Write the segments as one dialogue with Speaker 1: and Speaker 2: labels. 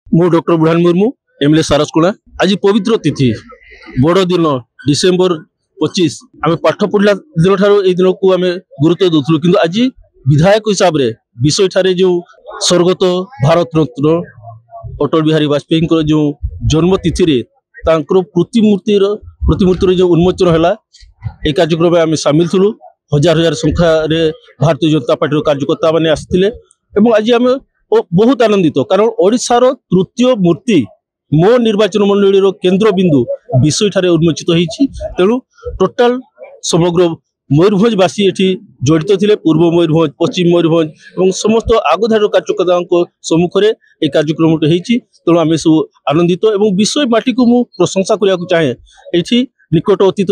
Speaker 1: मु doctor बुढ़ान Murmu MLA सारसकुला। आज पवित्र तिथि बड़ दिन डिसेम्बर 25 आम पाठ पढ़ला दिन ठार दिन को आम गुरुत्व दूसलु कि आज विधायक हिसाब से विषय ठारे जो स्वर्गत भारत रत्न अटल बिहारी वाजपेयी जो जन्म तिथि प्रतिमूर्तिर जो उन्मोचन है ये कार्यक्रम में आम सामिल थी। हजार हजार संख्यार भारतीय जनता पार्टी कार्यकर्ता मैंने आसते आज आम बहुत आनंदित कारण ओडिशार तृतीय मूर्ति मो निर्वाचन मंडली केन्द्र बिंदु विषय ठारे उन्मोचित होती। तेणु टोटाल समग्र मयूरभंजवासी ये जड़ित थे पूर्व मयूरभंज पश्चिम मयूरभंज और समस्त आगधार कार्यकर्ता सम्मुखें ये कार्यक्रम होती। तेणु आम सब आनंदित और विषय माटी को मुझे प्रशंसा करने चाहे ये निकट अतीत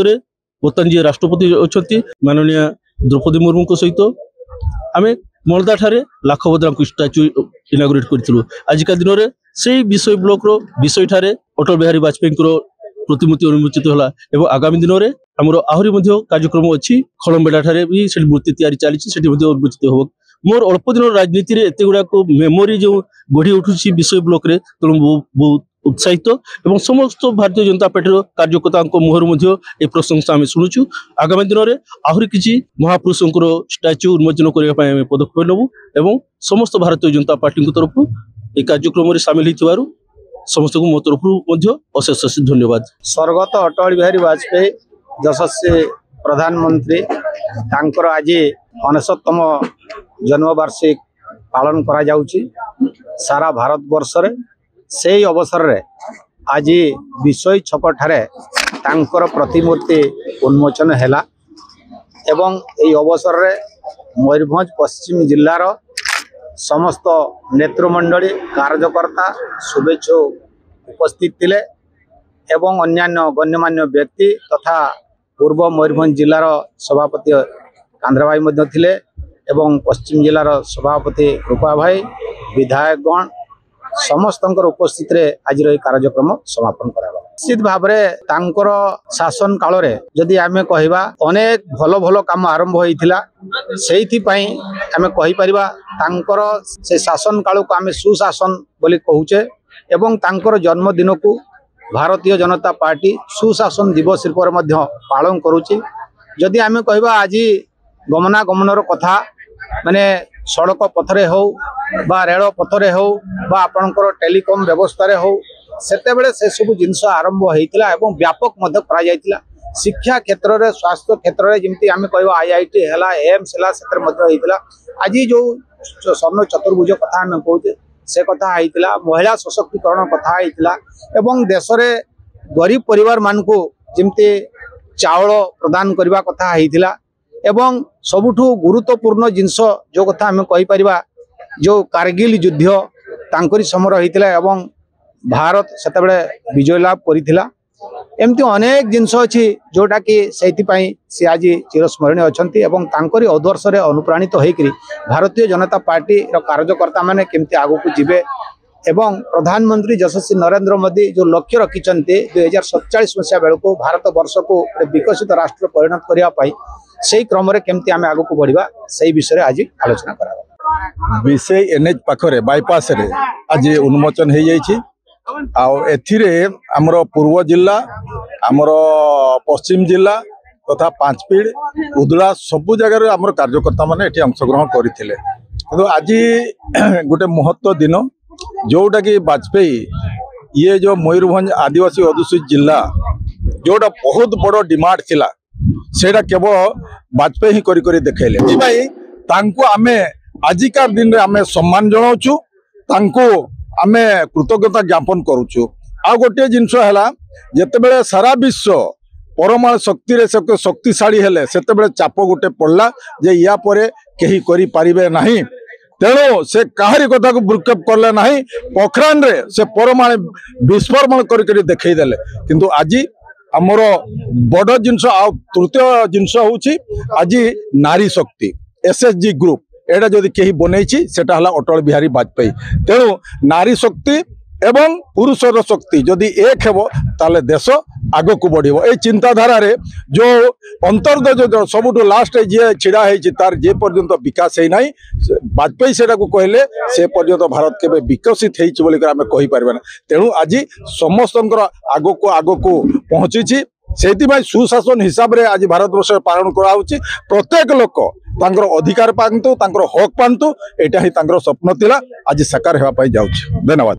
Speaker 1: वर्तमान जी राष्ट्रपति अच्छा माननीय द्रौपदी मुर्मू सहित आम मलदा ठारे लाखबद्रा को स्टाच्यू इनागुरेट करूँ। आजिका दिन में से विषय ब्लॉक विषय ठारे अटल बिहारी वाजपेयी प्रतिमूर्ति उन्मोचित होला एवं आगामी दिन में आमर आहरी कार्यक्रम अच्छी खड़मबेड़ा ठारे भी से मूर्ति तैयारी चली उन्मोचित हो। मोर अल्प दिन राजनीति एत गुड़ाक मेमोरी जो गढ़ी उठुची विषय ब्लॉक रे तेणु बहुत उत्साहित और समस्त भारतीय जनता पार्टी कार्यकर्ता मुहर ये प्रशंसा आम शुणुचु। आगामी दिन में आहरी किसी महापुरुषों स्टाच्यू उन्मोचन करने पदक्षेप नबू एवं समस्त भारतीय जनता पार्टी तरफ ये कार्यक्रम में सामिल हो समस्त को मो तरफ अशेष अशेष धन्यवाद।
Speaker 2: स्वर्गत अटल बिहारी वाजपेयी यशस्वी प्रधानमंत्री तांकर आज 69तम जन्मवार्षिक पालन करा जाउची सारा भारत वर्ष रे। से अवसर रे आज विषय छक ठारे तांकर प्रतिमूर्ति उन्मोचन हैला एवं ए अवसर रे मयूरभंज पश्चिम जिल्लार समस्त नेतृमंडली कार्यकर्ता शुभेच्छु उपस्थित थिले एवं अन्यान्य गण्यमान्य व्यक्ति तथा पूर्व मयूरभंज जिलार सभापति कांद्रा भाई मध्य थिले एवं पश्चिम जिलार सभापति कृपा भाई विधायकगण समस्त उपस्थित रे आज कार्यक्रम समापन करा। निश्चित भाव तांकर शासन काल रे जदि आमे कहिबा अनेक भलो भलो काम आरंभ होइथिला सेहि पई आमे कहि परिबा तांकर से शासन काल को आमे सुशासन बोली कहूचे एवं तांकर जन्मदिन को भारतीय जनता पार्टी सुशासन दिवस रूप में पालन करुची। जदि आमे कहिबा आज गमनागमनर कथा माने सड़क पथरे हो बा रेल पथरे हो बा आपणकर टेलीकॉम व्यवस्था रे हो सेतेबेले से सब जिनस आरंभ होइतिला एवं व्यापक मध्य करा जाइतिला। शिक्षा क्षेत्र रे स्वास्थ्य क्षेत्र रे जेमती आमे कहबा आईआईटी हैला एम्स हैला सेतर मध्य होइतिला। आज जो स्वर्ण चतुर्भुज कथा आमे कहूचे से कथा आइतिला महिला सशक्तिकरण कथा आइतिला एवं देश रे गरीब परिवार मान को जेमती चावल प्रदान करबा कथा आइतिला एवं सबुठु गुरुत्वपूर्ण जिनस जो कथा आमे कहि परिबा जो कारगिल युद्ध तांकरी समर होइतिला एवं भारत सेतेबेले विजय लाभ करितिला। एमती अनेक जिनस अछि जोटा कि सेति पई से आज चिरस्मरणीय अछंती एवं तांकरी आदर्श रे अनुप्राणित होइकरी भारतीय जनता पार्टी रो कार्यकर्ता माने केमती आगु को जिवे एवं प्रधानमंत्री यशस्वी नरेंद्र मोदी जो लक्ष्य रखिचंती 2047 मसीहा बेल को भारत वर्ष को विकसित राष्ट्र परिणत करिया पई से क्रम रे केमती आमे आगु को बढ़िबा से विषय आज आलोचना करा।
Speaker 3: विषय एनएच पाखरे बाईपास रे आज उन्मोचन हो जाइछि एथिरे हमर पूर्व जिला हमर पश्चिम जिला तथा पांचपीड़ उदला सबु जगह आमर कार्यकर्ता माने एठी अंशग्रहण करथिले। किंतु आज गोटे महत्व दिन जोटा कि वाजपेयी ये जो मयूरभंज आदिवासी अधुषित जिला जोटा बहुत बड़ डिमांड थिला सेटा केवल वाजपेयी ही करी देखेले तांको आमे आजिका दिन रे आमे सम्मान जनाउछु तांको आमे कृतज्ञता ज्ञापन करूछु। आ गोटे जिनस हैला जेतेबेले सारा विश्व परमाणु शक्ति रे शक्तिशाली हेले सेतेबेले चाप गोटे पड़ला जे या परे केही करि पारिबे नाही तेणु से काहरी कथा को भ्रुक्षेप करले नाही पोखरान रे से परमाणु विस्फोरण करी देखई देले। किंतु आज आमर बड़ जिनस आ तृतीय जिनस होची आज नारी शक्ति एसएचजी ग्रुप एटा जदि केही बनैछि सेटा हला अटल बिहारी वाजपेयी। तेणु नारी शक्ति एवं पुरुषर शक्ति जदि एक हेबो ताले देश आग को बढ़ ये चिंताधारा जो अंतर्द जो सबुठ लास्ट जी छिड़ा है तार जे पर्यंत विकास है ना वाजपेयी से कहले से पर्यंत भारत के विकसित होई पारे तेणु आज समस्त आग को पहुंची से सुशासन हिसाब से आज भारत वर्ष पालन कराऊँच प्रत्येक लोक अधिकार पातु हक पातु यहाँ ही स्वप्न थिला आज साकार होगा जाऊँ। धन्यवाद।